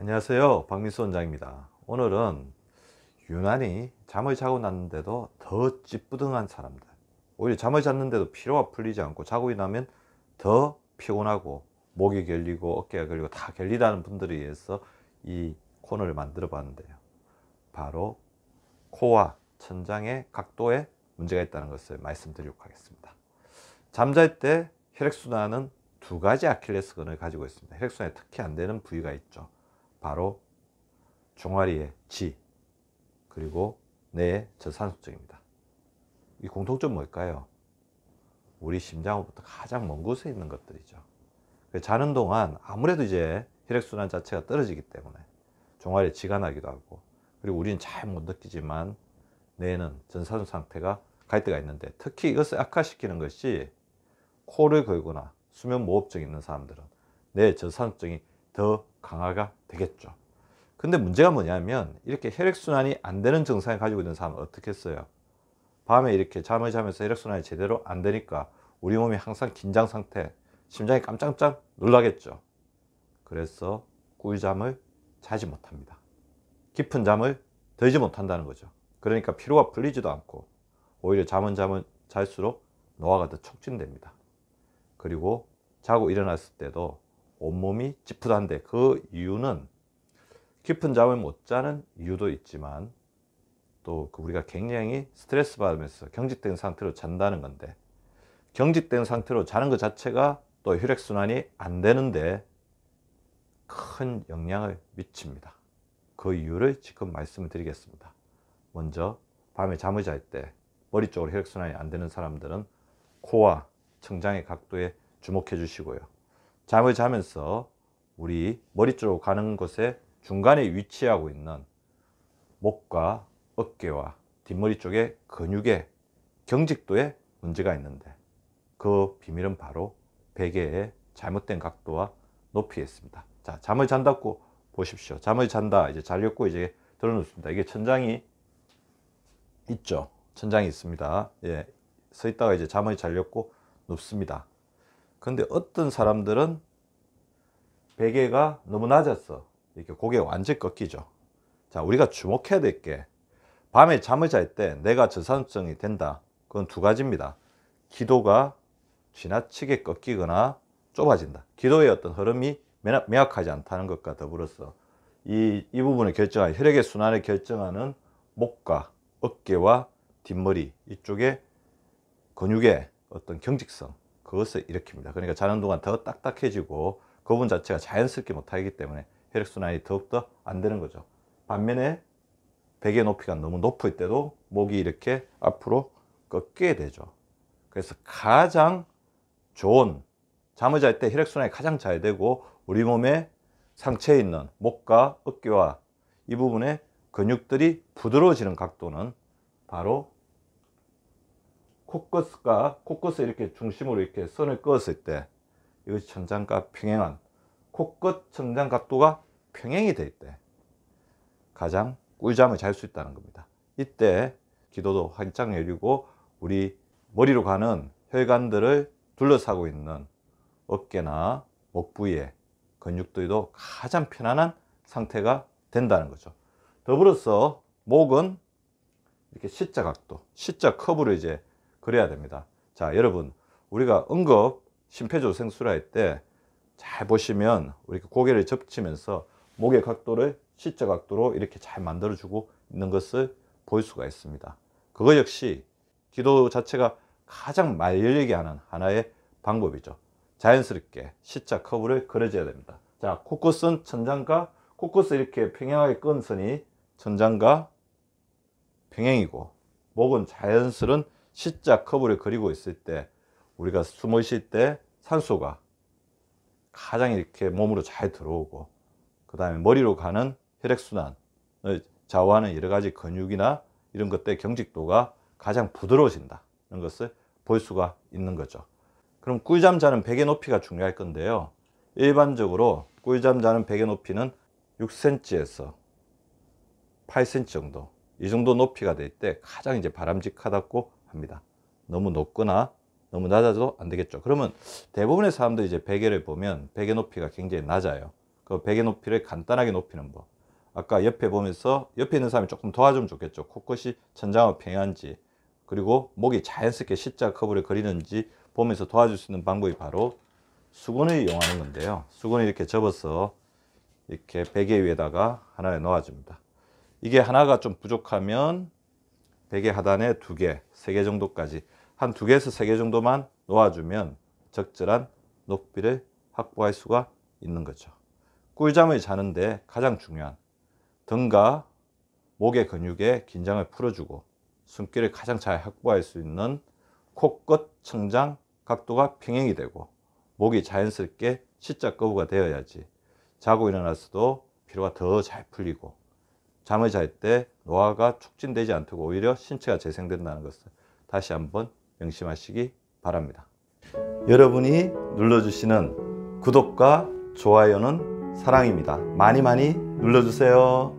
안녕하세요, 박민수 원장입니다. 오늘은 유난히 잠을 자고 났는데도 더 찌뿌둥한 사람들, 오히려 잠을 잤는데도 피로가 풀리지 않고 자고 일어나면 더 피곤하고 목이 결리고 어깨가 결리고 다 결리다는 분들에 의해서 이 코너를 만들어 봤는데요, 바로 코와 천장의 각도에 문제가 있다는 것을 말씀드리도록 하겠습니다. 잠잘 때 혈액순환은 두 가지 아킬레스건을 가지고 있습니다. 혈액순환이 특히 안 되는 부위가 있죠. 바로 종아리의 지, 그리고 뇌의 저산소증입니다. 이 공통점은 뭘까요? 우리 심장으로부터 가장 먼 곳에 있는 것들이죠. 자는 동안 아무래도 이제 혈액순환 자체가 떨어지기 때문에 종아리에 지가 나기도 하고, 그리고 우리는 잘 못 느끼지만 뇌는 전산소 상태가 갈 때가 있는데, 특히 이것을 악화시키는 것이 코를 걸거나 수면무호흡증이 있는 사람들은 뇌 저산소증이 더 강화가 되겠죠. 근데 문제가 뭐냐면, 이렇게 혈액순환이 안 되는 증상을 가지고 있는 사람은 어떻게 했어요? 밤에 이렇게 잠을 자면서 혈액순환이 제대로 안 되니까 우리 몸이 항상 긴장 상태, 심장이 깜짝깜짝 놀라겠죠. 그래서 꿀잠을 자지 못합니다. 깊은 잠을 들지 못한다는 거죠. 그러니까 피로가 풀리지도 않고 오히려 잠은 잘수록 노화가 더 촉진됩니다. 그리고 자고 일어났을 때도 온몸이 찌푸단데, 그 이유는 깊은 잠을 못 자는 이유도 있지만 또 우리가 굉장히 스트레스 받으면서 경직된 상태로 잔다는 건데, 경직된 상태로 자는 것 자체가 또 혈액순환이 안 되는데 큰 영향을 미칩니다. 그 이유를 지금 말씀을 드리겠습니다. 먼저, 밤에 잠을 잘 때 머리 쪽으로 혈액순환이 안 되는 사람들은 코와 천장의 각도에 주목해 주시고요. 잠을 자면서 우리 머리 쪽으로 가는 곳에 중간에 위치하고 있는 목과 어깨와 뒷머리 쪽의 근육의 경직도에 문제가 있는데, 그 비밀은 바로 베개의 잘못된 각도와 높이에 있습니다. 자, 잠을 잔다고 보십시오. 잠을 잔다, 이제 자려고 이제 들어놓습니다. 이게 천장이 있죠. 천장이 있습니다. 예, 서 있다가 이제 잠을 자려고 눕습니다. 근데 어떤 사람들은 베개가 너무 낮아서 이렇게 고개가 완전히 꺾이죠. 자, 우리가 주목해야 될 게, 밤에 잠을 잘 때 뇌가 저산소증이 된다. 그건 두 가지입니다. 기도가 지나치게 꺾이거나 좁아진다. 기도의 어떤 흐름이 명확하지 않다는 것과 더불어서 이 부분을 결정하는, 혈액의 순환을 결정하는 목과 어깨와 뒷머리 이쪽에 근육의 어떤 경직성, 그것을 일으킵니다. 그러니까 자는 동안 더 딱딱해지고 그 부분 자체가 자연스럽게 못하기 때문에 혈액순환이 더욱더 안 되는 거죠. 반면에 베개 높이가 너무 높을 때도 목이 이렇게 앞으로 꺾이게 되죠. 그래서 가장 좋은, 잠을 잘 때 혈액순환이 가장 잘 되고 우리 몸의 상체에 있는 목과 어깨와 이 부분의 근육들이 부드러워지는 각도는 바로 코끝을 이렇게 중심으로 이렇게 선을 그었을 때, 이것이 천장과 평행한 코끝 천장 각도가 평행이 될 때 가장 꿀잠을 잘 수 있다는 겁니다. 이때 기도도 활짝 열리고 우리 머리로 가는 혈관들을 둘러싸고 있는 어깨나 목 부위의 근육들도 가장 편안한 상태가 된다는 거죠. 더불어서 목은 이렇게 C자 각도, C자 커브를 이제 그려야 됩니다. 자, 여러분, 우리가 응급 심폐소생술을 할 때 잘 보시면 이렇게 고개를 접치면서 목의 각도를 C자 각도로 이렇게 잘 만들어주고 있는 것을 볼 수가 있습니다. 그거 역시 기도 자체가 가장 말 열리게 하는 하나의 방법이죠. 자연스럽게 C자 커브를 그려줘야 됩니다. 자, 코끝은 천장과, 코끝을 이렇게 평행하게 끈 선이 천장과 평행이고, 목은 자연스러운 C자 커브를 그리고 있을 때 우리가 숨을 쉴 때 산소가 가장 이렇게 몸으로 잘 들어오고, 그 다음에 머리로 가는 혈액순환을 좌우하는 여러 가지 근육이나 이런 것들의 경직도가 가장 부드러워진다, 이런 것을 볼 수가 있는 거죠. 그럼 꿀잠 자는 베개 높이가 중요할 건데요, 일반적으로 꿀잠 자는 베개 높이는 6cm에서 8cm 정도, 이 정도 높이가 될 때 가장 이제 바람직하다고 합니다. 너무 높거나 너무 낮아도 안 되겠죠. 그러면 대부분의 사람들이 이제 베개를 보면 베개 높이가 굉장히 낮아요. 그 베개 높이를 간단하게 높이는 법. 아까 옆에 보면서 옆에 있는 사람이 조금 도와주면 좋겠죠. 코끝이 천장하고 평행한지, 그리고 목이 자연스럽게 C자 커브를 그리는지 보면서 도와줄 수 있는 방법이 바로 수건을 이용하는 건데요. 수건을 이렇게 접어서 이렇게 베개 위에다가 하나를 놓아줍니다. 이게 하나가 좀 부족하면 베개 하단에 2개, 3개 정도까지 한 2개에서 3개 정도만 놓아주면 적절한 높이를 확보할 수가 있는 거죠. 꿀잠을 자는데 가장 중요한 등과 목의 근육의 긴장을 풀어주고 숨결을 가장 잘 확보할 수 있는 코끝 천장 각도가 평행이 되고 목이 자연스럽게 C자 거부가 되어야지 자고 일어났어도 피로가 더 잘 풀리고 잠을 잘 때 노화가 촉진되지 않고 오히려 신체가 재생된다는 것을 다시 한번 명심하시기 바랍니다. 여러분이 눌러주시는 구독과 좋아요는 사랑입니다. 많이 많이 눌러주세요.